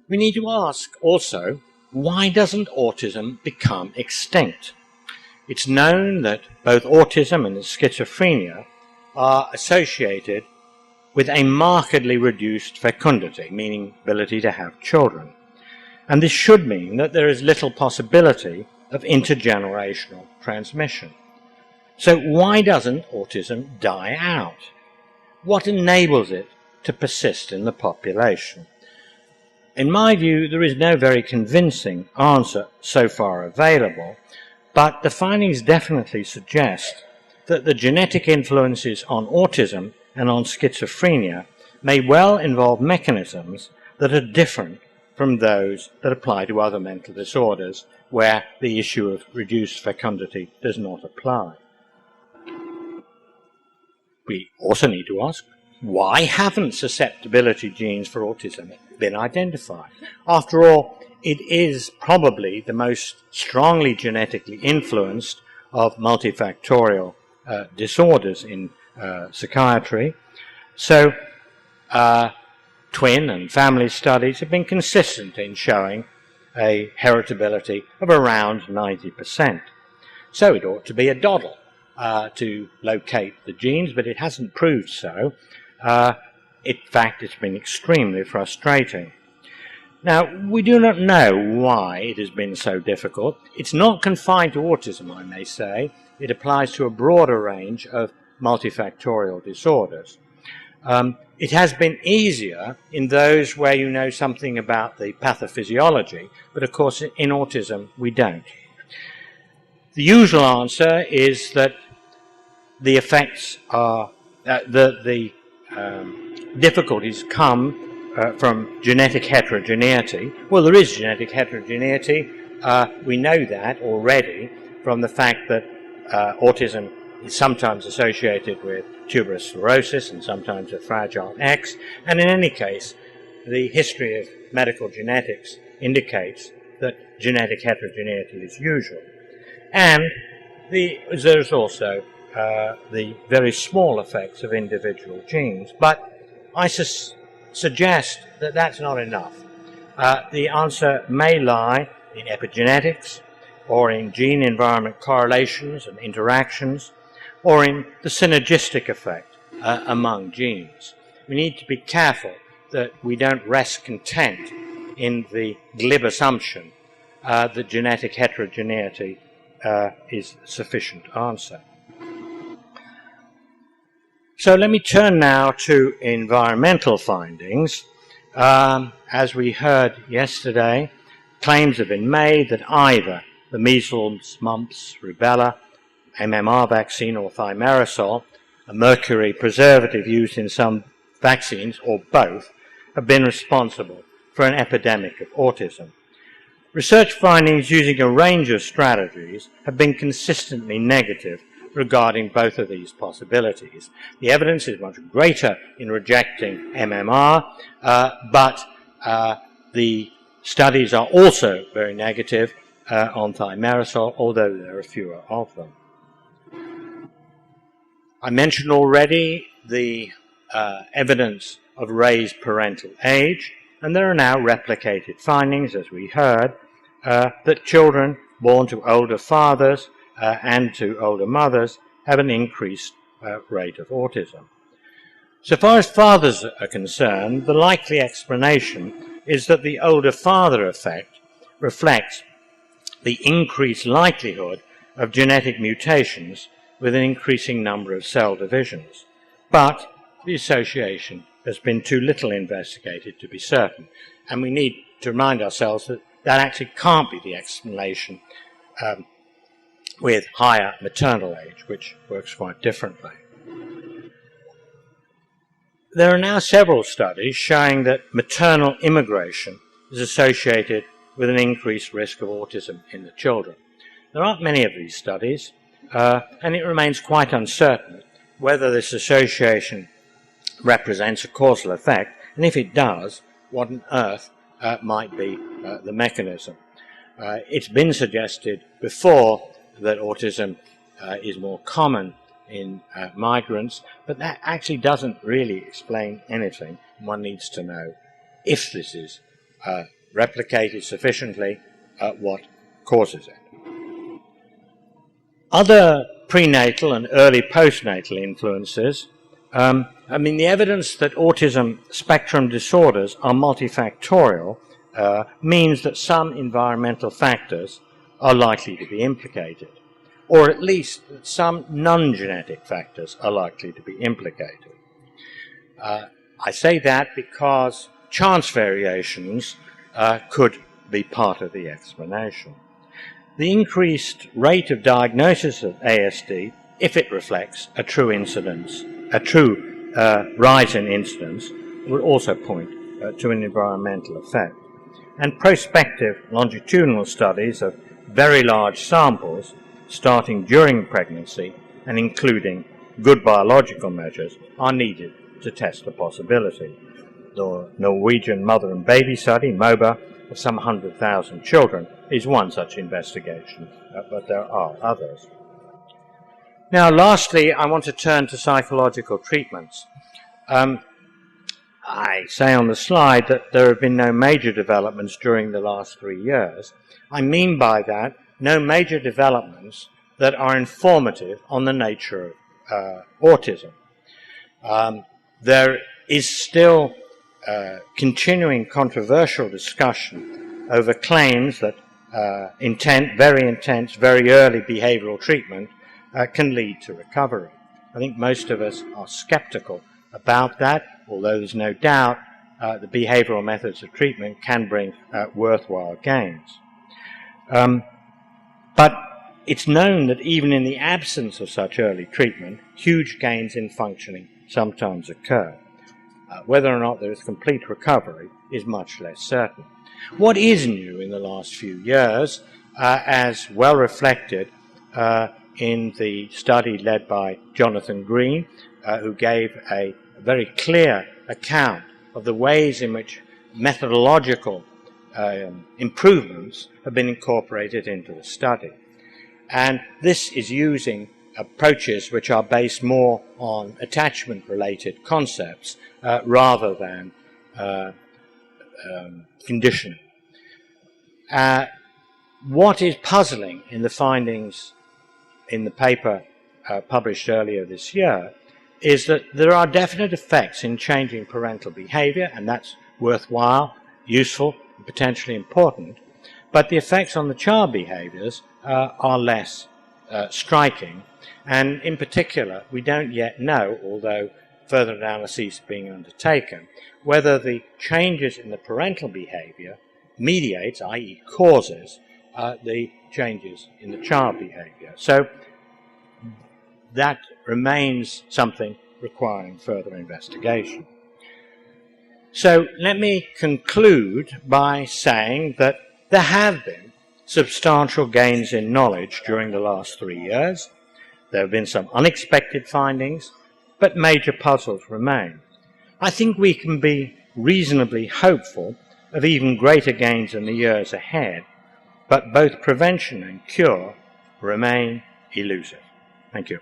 We need to ask also, why doesn't autism become extinct? It's known that both autism and schizophrenia are associated with a markedly reduced fecundity, meaning ability to have children. And this should mean that there is little possibility of intergenerational transmission. So why doesn't autism die out? What enables it to persist in the population? In my view, there is no very convincing answer so far available, but the findings definitely suggest that the genetic influences on autism and on schizophrenia may well involve mechanisms that are different from those that apply to other mental disorders, where the issue of reduced fecundity does not apply. We also need to ask, why haven't susceptibility genes for autism been identified? After all, it is probably the most strongly genetically influenced of multifactorial disorders in psychiatry. So twin and family studies have been consistent in showing a heritability of around 90%. So it ought to be a doddle to locate the genes, but it hasn't proved so. In fact, it's been extremely frustrating. Now, we do not know why it has been so difficult. It's not confined to autism, I may say. It applies to a broader range of multifactorial disorders. It has been easier in those where you know something about the pathophysiology, but of course in autism we don't. The usual answer is that the effects are, the difficulties come from genetic heterogeneity. Well, there is genetic heterogeneity. We know that already from the fact that autism is sometimes associated with tuberous sclerosis and sometimes with Fragile X. And in any case, the history of medical genetics indicates that genetic heterogeneity is usual. And there's also the very small effects of individual genes. But I suggest that that's not enough. The answer may lie in epigenetics, or in gene-environment correlations and interactions, or in the synergistic effect among genes. We need to be careful that we don't rest content in the glib assumption that genetic heterogeneity is a sufficient answer. So let me turn now to environmental findings. As we heard yesterday, claims have been made that either the measles, mumps, rubella, MMR vaccine or thimerosal, a mercury preservative used in some vaccines, or both, have been responsible for an epidemic of autism. Research findings using a range of strategies have been consistently negative regarding both of these possibilities. The evidence is much greater in rejecting MMR, but the studies are also very negative on thimerosal, although there are fewer of them. I mentioned already the evidence of raised parental age, and there are now replicated findings, as we heard, that children born to older fathers and to older mothers have an increased rate of autism. So far as fathers are concerned, the likely explanation is that the older father effect reflects the increased likelihood of genetic mutations with an increasing number of cell divisions. But the association has been too little investigated to be certain, and we need to remind ourselves that that actually can't be the explanation with higher maternal age, which works quite differently. There are now several studies showing that maternal immigration is associated with an increased risk of autism in the children. There aren't many of these studies, and it remains quite uncertain whether this association represents a causal effect, and if it does, what on earth might be the mechanism. It's been suggested before that autism is more common in migrants, but that actually doesn't really explain anything. One needs to know if this is replicated sufficiently what causes it. Other prenatal and early postnatal influences, the evidence that autism spectrum disorders are multifactorial means that some environmental factors are likely to be implicated, or at least that some non-genetic factors are likely to be implicated. I say that because chance variations could be part of the explanation. The increased rate of diagnosis of ASD, if it reflects a true incidence, a true rise in incidence, would also point to an environmental effect. And prospective longitudinal studies of very large samples, starting during pregnancy and including good biological measures, are needed to test the possibility. The Norwegian Mother and Baby Study, MOBA, of some 100,000 children is one such investigation, but there are others. Now, lastly, I want to turn to psychological treatments. I say on the slide that there have been no major developments during the last 3 years. I mean by that, no major developments that are informative on the nature of autism. There is still continuing controversial discussion over claims that very intense, very early behavioral treatment can lead to recovery. I think most of us are skeptical about that, although there's no doubt the behavioral methods of treatment can bring worthwhile gains. But it's known that even in the absence of such early treatment, huge gains in functioning sometimes occur. Whether or not there is complete recovery is much less certain. What is new in the last few years, as well reflected in the study led by Jonathan Green, who gave a very clear account of the ways in which methodological improvements have been incorporated into the study. And this is using approaches which are based more on attachment-related concepts rather than conditioning. What is puzzling in the findings in the paper published earlier this year is that there are definite effects in changing parental behavior, and that's worthwhile, useful, and potentially important, but the effects on the child behaviors are less striking. And in particular, we don't yet know, although further analyses are being undertaken, whether the changes in the parental behavior mediates, i.e. causes, the changes in the child behavior. So that remains something requiring further investigation. So let me conclude by saying that there have been substantial gains in knowledge during the last 3 years. There have been some unexpected findings, but major puzzles remain. I think we can be reasonably hopeful of even greater gains in the years ahead, but both prevention and cure remain elusive. Thank you.